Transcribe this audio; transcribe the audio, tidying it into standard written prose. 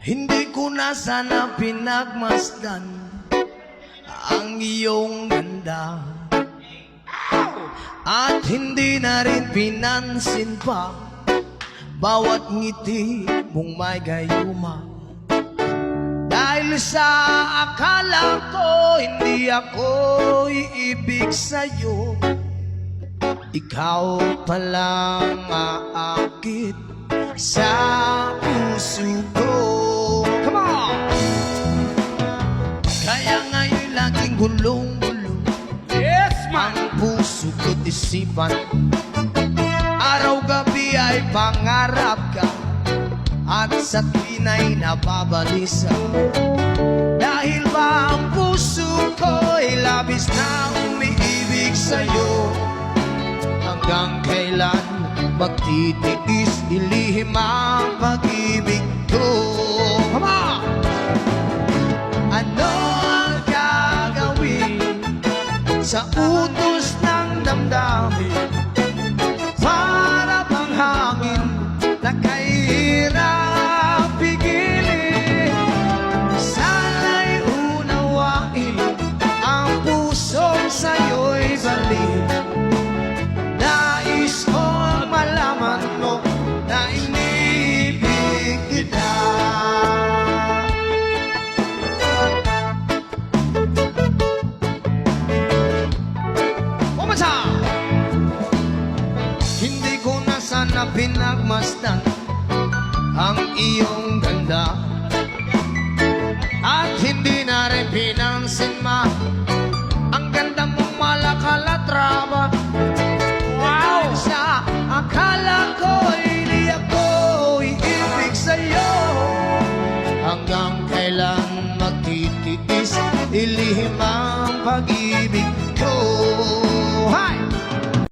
Hindi ko na sana pinagmasdan ang iyong ganda, at hindi na rin pinansin pa bawat ngiti mong may gayuma. Dahil sa akala ko hindi ako iibig sa'yo, ikaw palang aakit sa puso ko. Come on! Kaya ngayon laging gulong-gulong, yes, man, ang puso ko't isipan. Araw-gabi ay pangarap ka, at sa tuwina'y nababalisa. Dahil ba ang puso ko'y labis na umiibig sa'yo, hanggang kailan magtitiis ilihim ang pag-ibig ko? Come on! Ano ang gagawin sa utos ng damdamin? Para bang hangin na kahirap pigilin. Sana'y unawain ang pusong sa'yo'y balin. Nais kong malaman mo na inibig kita. Umasa! Hindi ko na sana pinagmasdan ang iyong ganda, at hindi na rin pinansin ma ang ganda mong malakalatraba. Wow! Sa akala ko hindi ako iibig sa'yo, hanggang kailan magtitiis ilihim ang pag-ibig